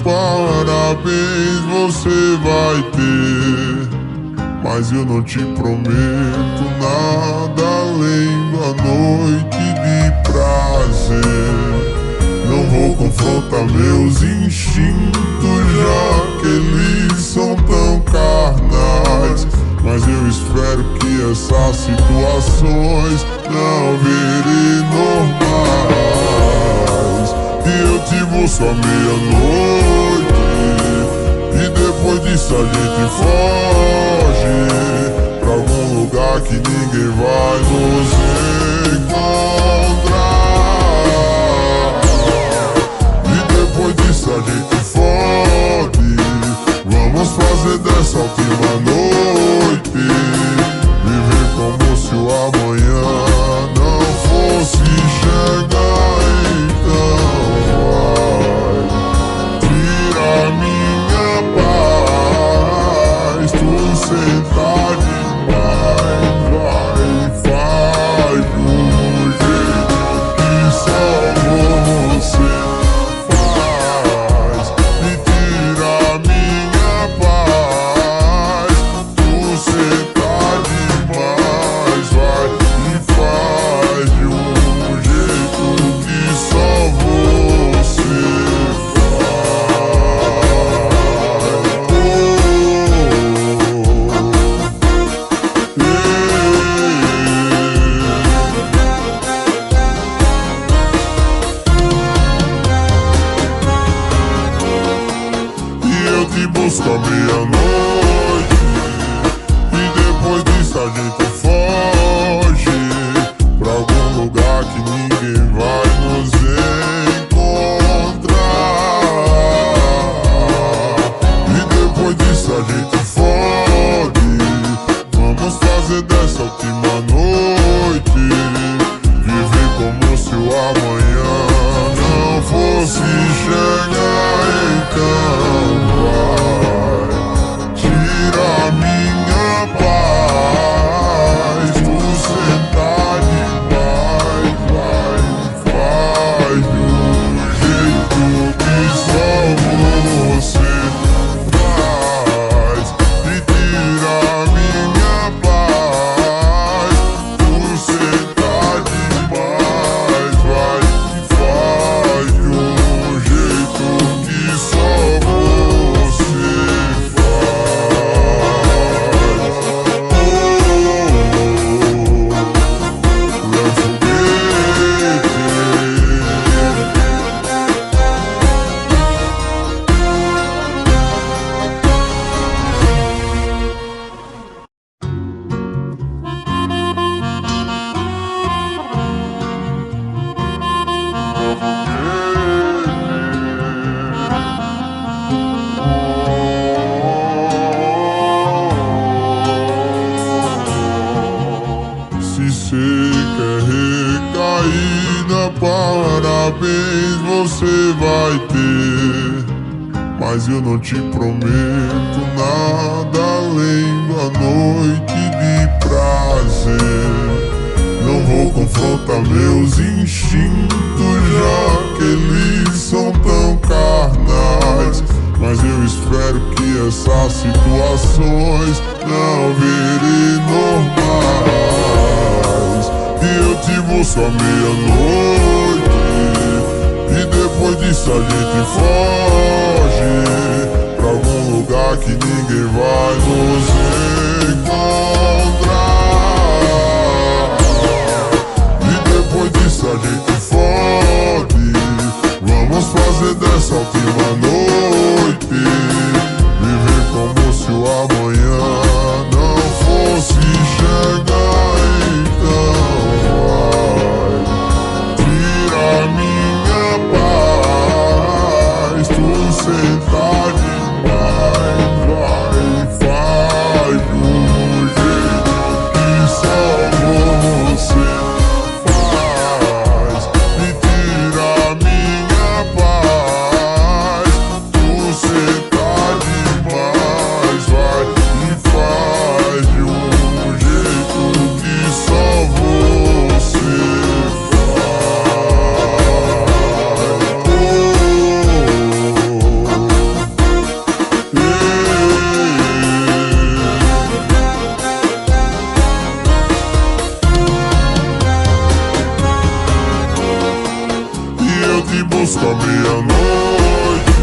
parabéns você vai ter, mas eu não te prometo nada além da noite de prazer. Não vou confrontar meus instintos, já que eles são tão carnais, mas eu espero que essas situações não virem normais. E eu te busco à meia-noite, e depois disso a gente foge pra algum lugar que ninguém vai nos encontrar. E depois disso a gente foge, vamos fazer dessa última noite viver como se o amanhã não fosse chegar. Então vai, tira a minha paz, tu senta demais, vai, faz do jeito que só você faz, e tira a minha paz, tu senta demais, vai, e faz de um jeito que só você e eu te busco à meia-noite, e depois disso a gente foge pra algum lugar que ninguém vai nos encontrar. E depois disso a gente foge, vamos fazer dessa última noite viver como se o amanhã não fosse chegar. Então vai, tira a minha paz, tu senta demais, vai, faz do jeito que só você faz, e tira a minha paz, tu senta demais, vai, e faz de um jeito que só você se cê quer recaída, parabéns você vai ter, mas eu não te prometo nada além da noite de prazer. Não vou confrontar meus instintos, já que eles são tão carnais, mas eu espero que essas situações não virem normais. E eu te busco à meia-noite, e depois disso a gente foge pra algum lugar que ninguém vai nos encontrar. E depois disso a gente foge, vamos fazer dessa última noite viver como se o amanhã não fosse chegar. Então vai, tira a minha paz, tu senta demais, vai, faz do jeito busca meia-noite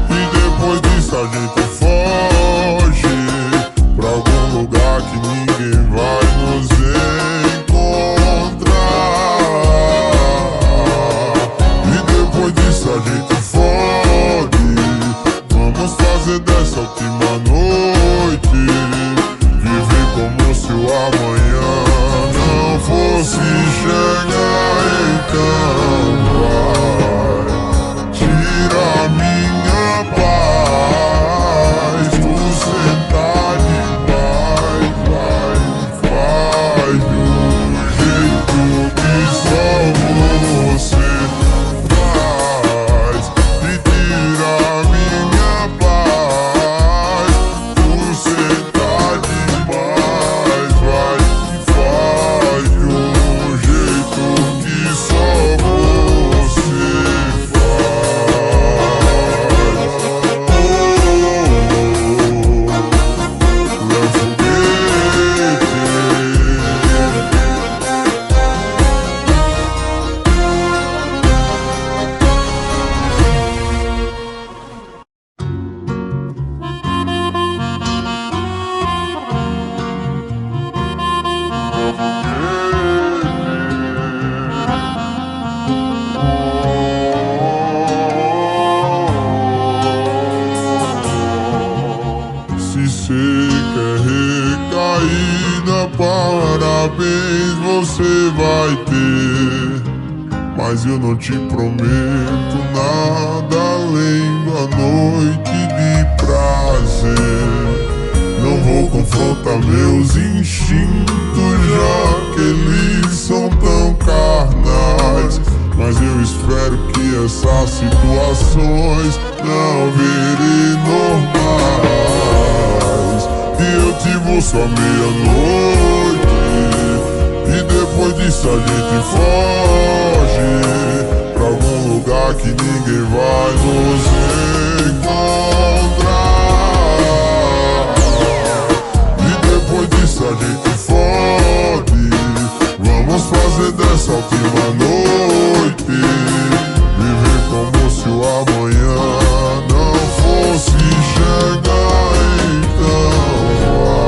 e depois disso a gente foge pra algum lugar que ninguém vai nos encontrar. E depois disso a gente fode. Vamos fazer dessa última noite viver como se o amanhã não fosse chegar. Então vai, tira a minha paz, tu sentar demais, vai, faz do jeito que só você faz. E tira a minha paz, tu sentar demais, vai, faz do jeito que só você faz. Léo Foguete. Se cê quer recaída, parabéns, você vai ter. Mas eu não te prometo nada além da noite de prazer. Não vou confrontar meus instintos, já que eles são tão carnais. Mas eu espero que essas situações não virem normais. E eu te busco à meia-noite e depois disso a gente foge pra algum lugar que ninguém vai nos encontrar. E depois disso a gente fode. Vamos fazer dessa última noite viver como se o amanhã não fosse chegar. Então vai,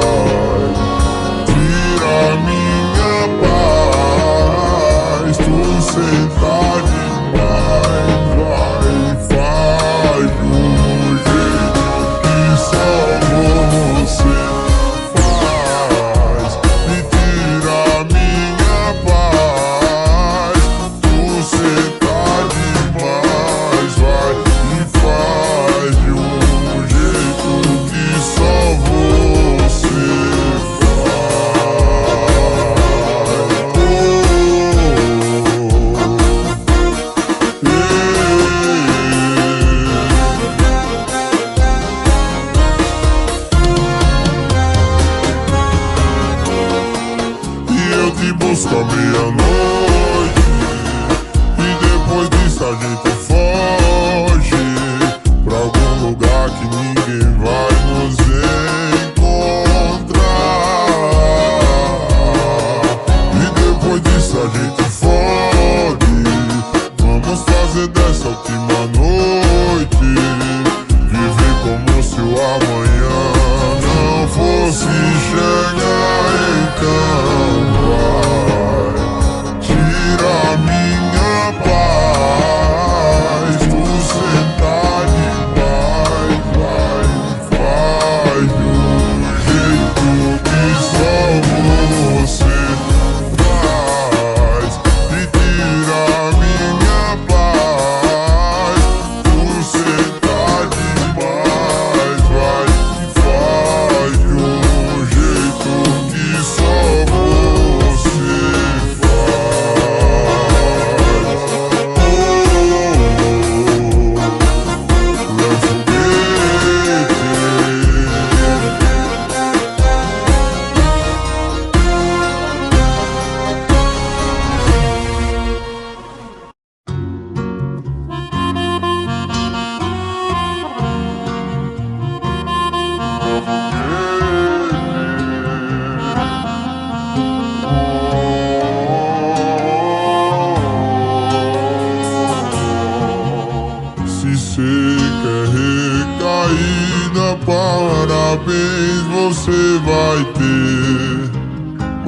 tira a minha paz, tu sentar demais, vai, faz do jeito que só você faz. E tira a minha paz, tu sentar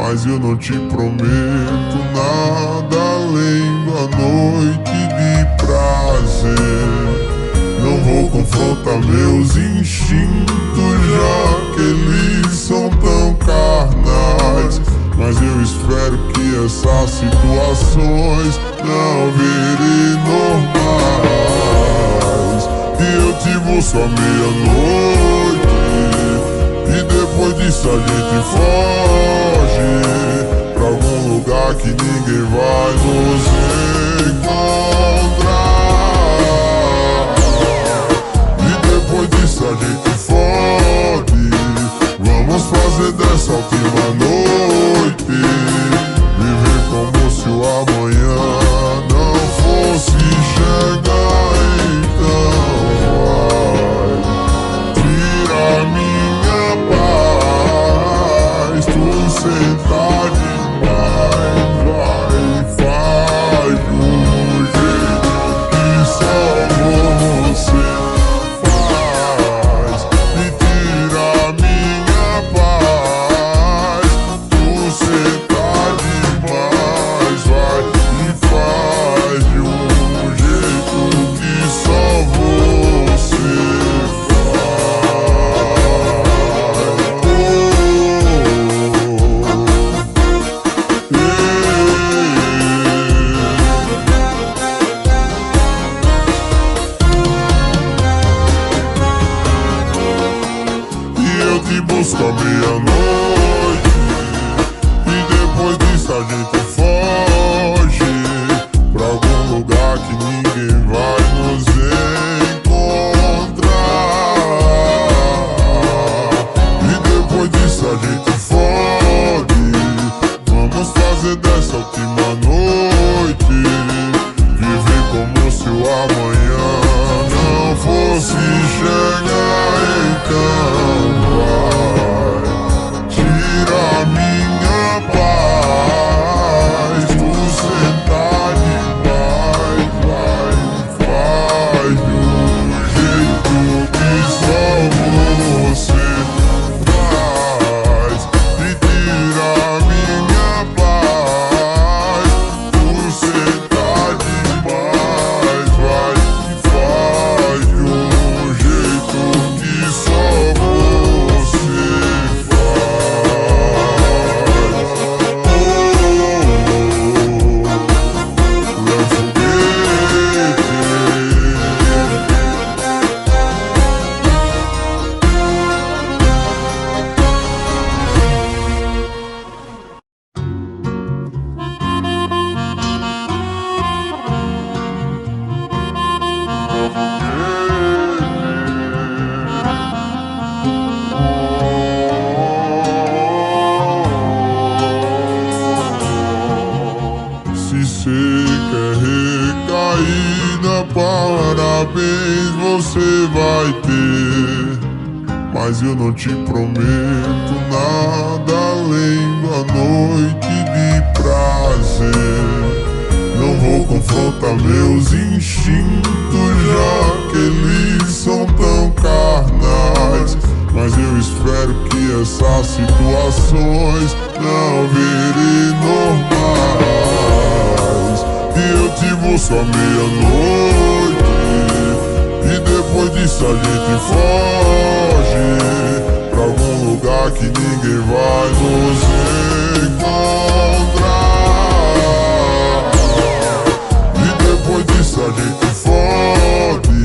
mas eu não te prometo nada além da noite de prazer. Não vou confrontar meus instintos, já que eles são tão carnais, mas eu espero que essas situações não virem normais. E eu te busco à meia-noite, e depois disso a gente foge pra algum lugar que ninguém vai nos encontrar. E depois disso a gente fode, vamos fazer dessa última noite viver como se o amanhã não fosse chegar. Então vai, tira a minha paz, tu senta demais, vai, faz do jeito que só você faz. Me tira a minha paz, tu senta demais, vai, e faz de um jeito que só você e eu te busco à meia-noite, e depois disso a gente foge pra algum lugar que ninguém vai nos encontrar. E depois disso a gente fode, vamos fazer dessa última noite viver como se o amanhã não fosse chegar. Então vai, tira a minha paz, tu senta demais, vai, faz do jeito que só você faz. Me tira a minha paz, tu senta demais, vai, e faz de um jeito que só você se cê quer recaída, parabéns, você vai ter. Mas eu não te prometo nada além da noite de prazer. Não vou confrontar meus instintos, já que eles são tão carnais, mas eu espero que essas situações não virem normais. E eu te busco à meia-noite, e depois disso a gente foge pra algum lugar que ninguém vai nos encontrar. E depois disso a gente fode,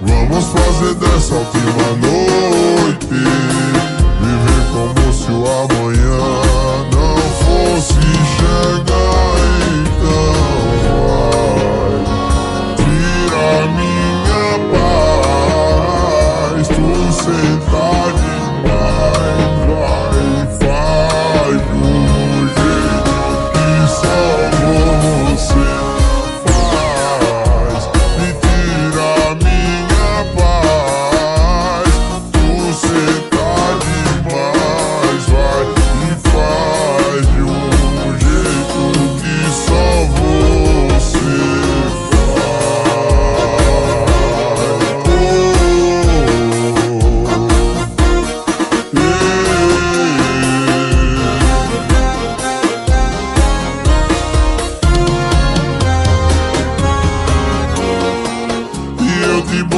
vamos fazer dessa última noite viver como se o amanhã não fosse chegar. Então vai, tira a minha paz, tu senta demais, vai, faz do jeito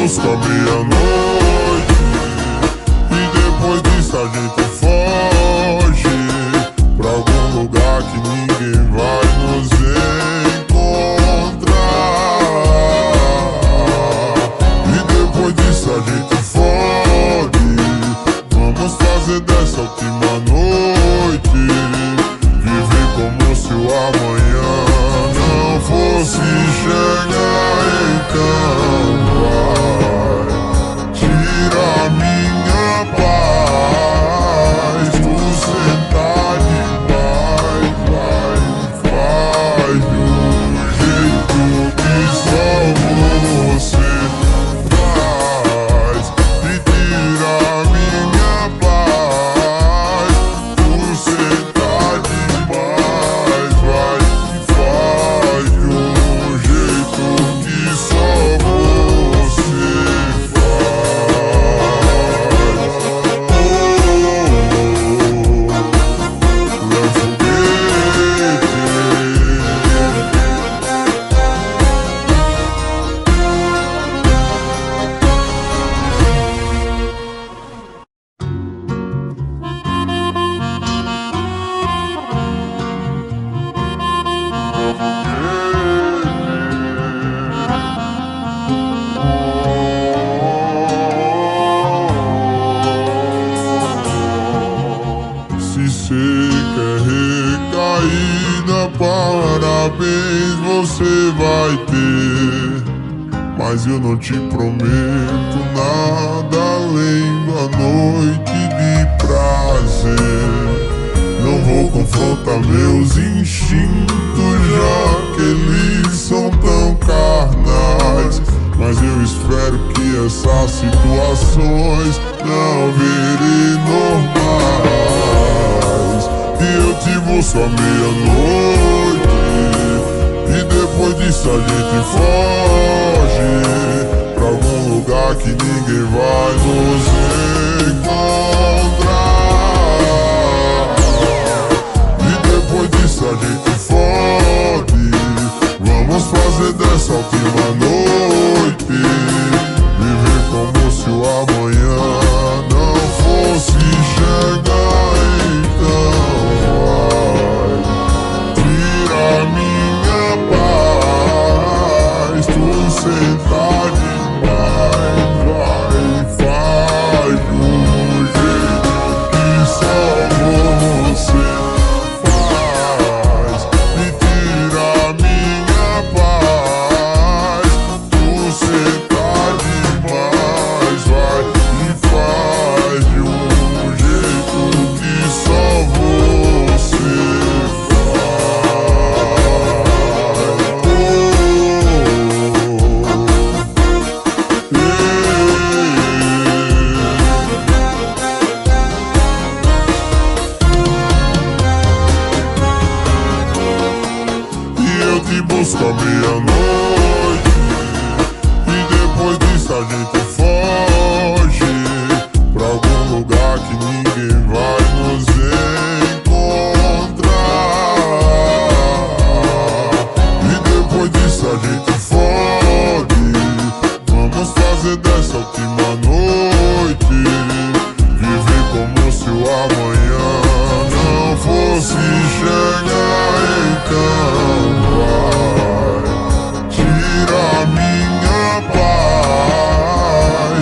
busca meia-noite e depois disso a gente foge pra algum lugar que ninguém vai nos encontrar. E depois disso a gente fode. Vamos fazer dessa última noite viver como se o amanhã não fosse chegar. Então vai, tira a minha paz, tu sentar demais, vai, faz do jeito que só você faz, e tira a minha paz, tu sentar demais, vai, faz do jeito que só você faz. Léo Foguete. Se cê quer recaída, parabéns, você vai ter. Mas eu não te prometo nada além da noite de prazer. Não vou confrontar meus instintos, já que eles são tão carnais. Mas eu espero que essas situações não virem normais. E eu te busco à meia-noite e depois disso a gente foge pra algum lugar que ninguém vai nos encontrar. E depois disso a gente fode. Vamos fazer dessa última noite viver como se o amanhã não fosse chegar. Então vai, tira a minha paz, tu sentar demais, vai, faz do jeito que só você faz, e tira a minha paz, tu sentar demais, vai, e faz de um jeito que só você faz. E eu te busco à meia-noite e depois disso a gente foge pra algum lugar que ninguém vai nos encontrar. E depois disso a gente fode. Vamos fazer dessa última noite viver como se o amanhã não fosse chegar. Então vai, tira a minha paz,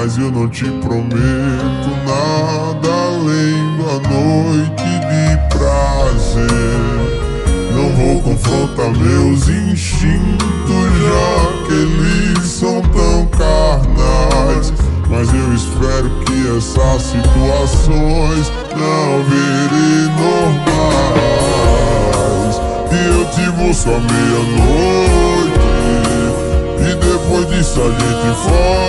mas eu não te prometo nada além da noite de prazer. Não vou confrontar meus instintos, já que eles são tão carnais, mas eu espero que essas situações não virem normais. E eu te busco à meia-noite, e depois disso a gente foge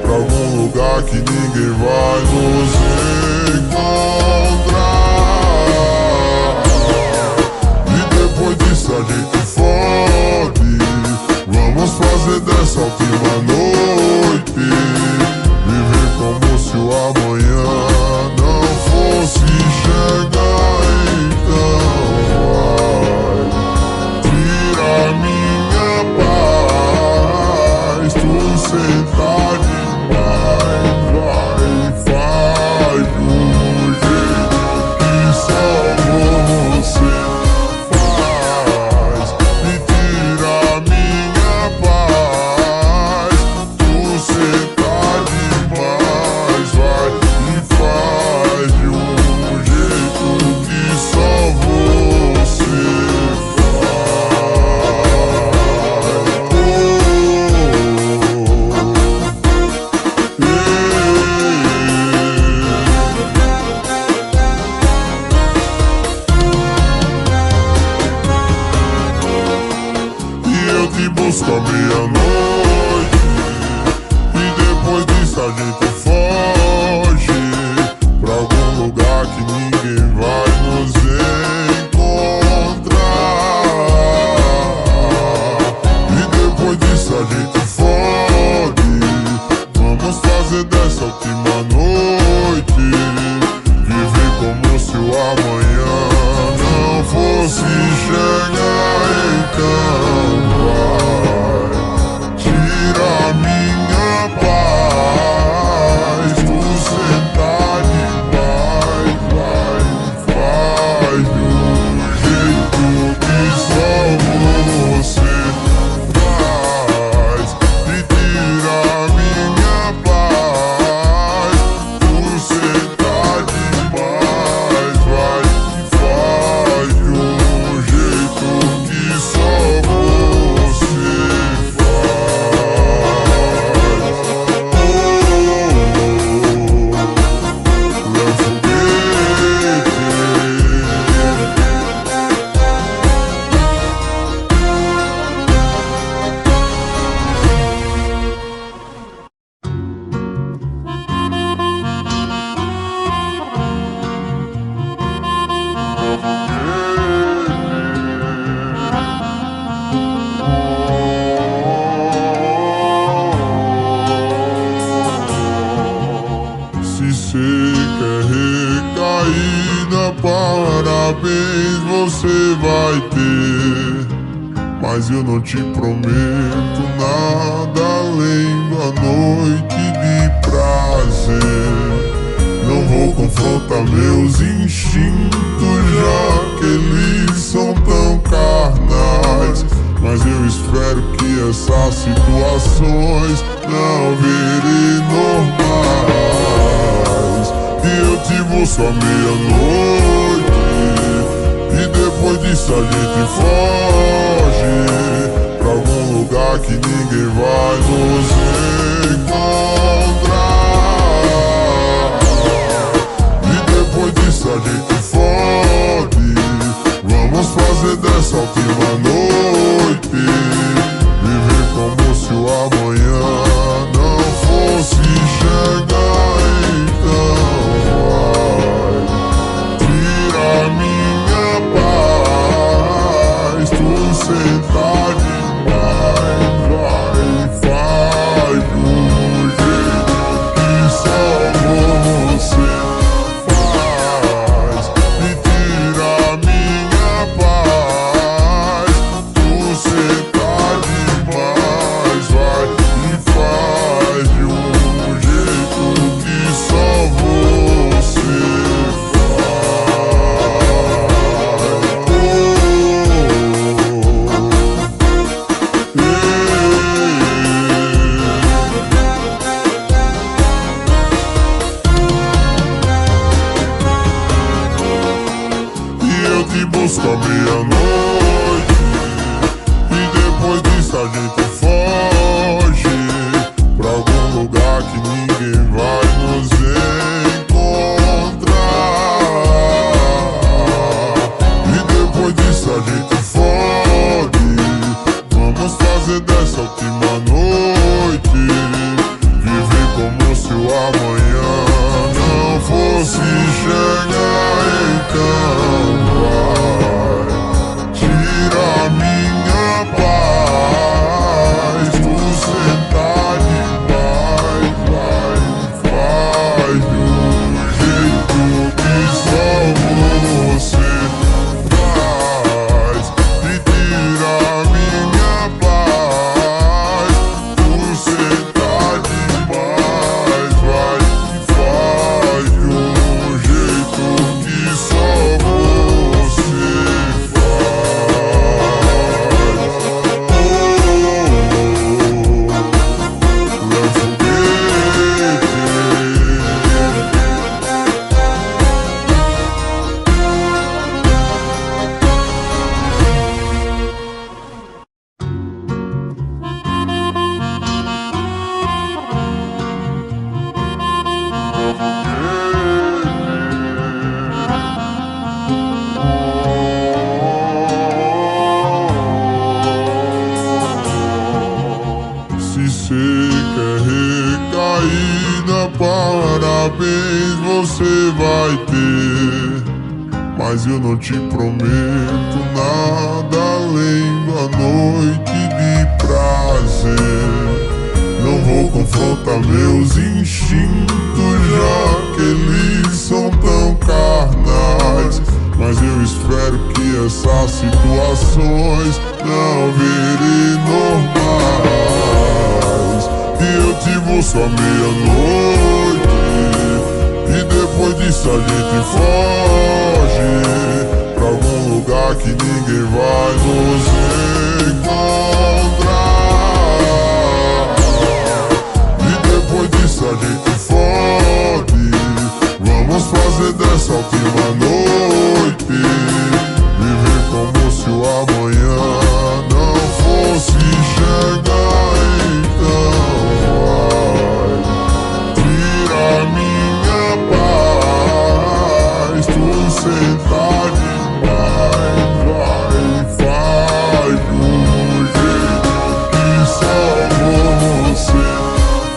pra algum lugar que ninguém vai nos encontrar. E depois disso a gente fode, vamos fazer dessa última noite viver como se o amanhã não fosse chegar. Então vai, tira a minha paz, tu senta demais, vai, faz do jeito que só você faz. Me tira a minha paz, tu senta demais, vai, e faz de um jeito que só você e eu te busco à meia-noite, e depois disso a gente foge pra algum lugar que ninguém vai nos encontrar. E depois disso a gente fode, vamos fazer dessa última noite viver como se o amanhã não fosse chegar. Então vai, tira a minha paz, tu senta demais, vai, faz do jeito que só você faz. E tira a minha paz, tu senta demais, vai, e faz do jeito que só você se cê quer recaída, parabéns você vai ter, mas eu não te prometo nada além da noite de prazer. Não vou confrontar meus instintos, já que eles são tão carnais, mas eu espero que essas situações não virem normais. E eu te busco à meia-noite, e depois disso a gente foge pra algum lugar que ninguém vai nos encontrar. E depois disso a gente fode, vamos fazer dessa última noite viver como se o amanhã não fosse chegar. Então vai, tira a minha paz, tu senta demais, vai, faz do jeito busca meia-noite e depois disso a gente foge pra algum lugar que ninguém vai nos encontrar. E depois disso a gente fode. Vamos fazer dessa última noite viver como se o amanhã não fosse chegar. Então vai, tira a minha paz, tu sentar demais, vai, faz do jeito que só você faz, e tira a minha paz, tu sentar demais, vai, faz do jeito que só você Se cê quer recaída, parabéns, você vai ter. Mas eu não te prometo nada além da noite de prazer. Não vou confrontar meus instintos, já que eles são tão carnais. Mas eu espero que essas situações não virem normais. E eu te vou só meia-noite e depois disso a gente foge pra algum lugar que ninguém vai nos encontrar. E depois disso a gente fode. Vamos fazer dessa última noite viver como se o amanhã não fosse chegar. Então vai, tira a minha paz, tu sentar demais, vai, faz do jeito que só você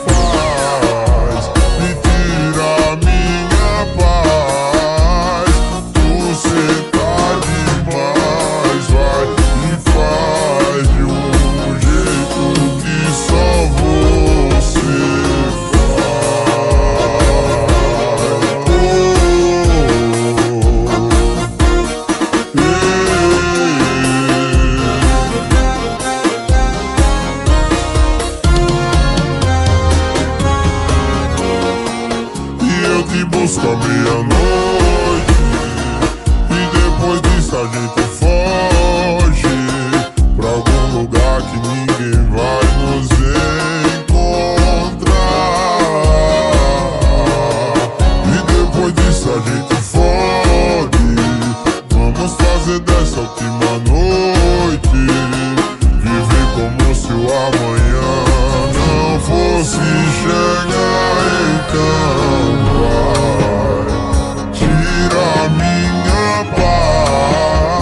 faz, e tira a minha paz, tu sentar demais, vai, e faz de um jeito que só você faz. E eu te busco à meia-noite e depois disso a gente foge pra algum lugar que ninguém vai nos encontrar. E depois disso a gente fode. Vamos fazer dessa última noite viver como se o amanhã não fosse chegar. Então vai, tira a minha paz,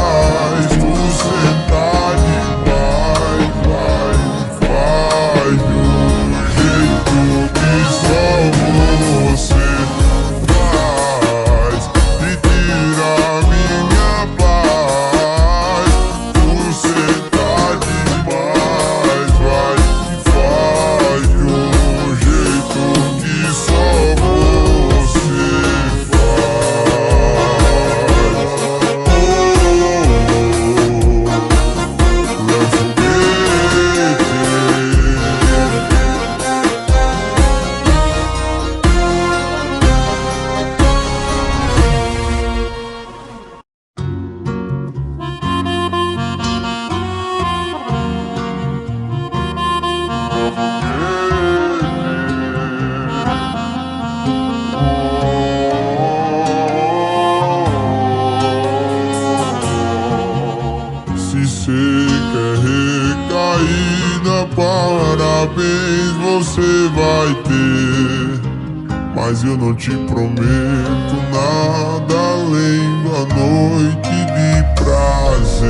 mas eu não te prometo nada além da noite de prazer.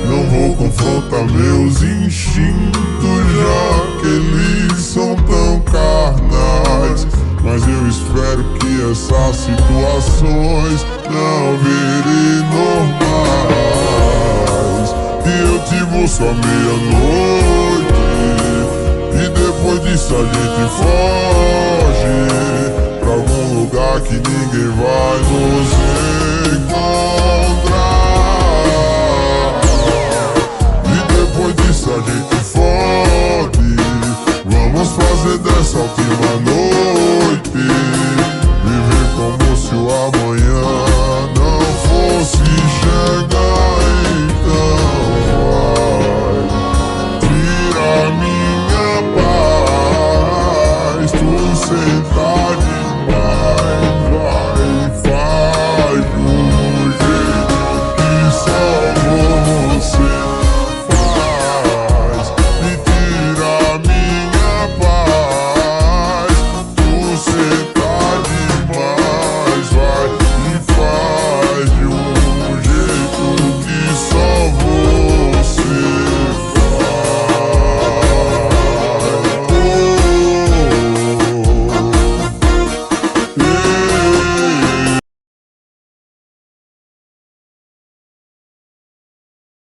Não vou confrontar meus instintos, já que eles são tão carnais, mas eu espero que essas situações não virem normais. E eu te busco à meia-noite, e depois disso a gente foge pra algum lugar que ninguém vai nos encontrar. E depois disso a gente fode. Vamos fazer dessa última noite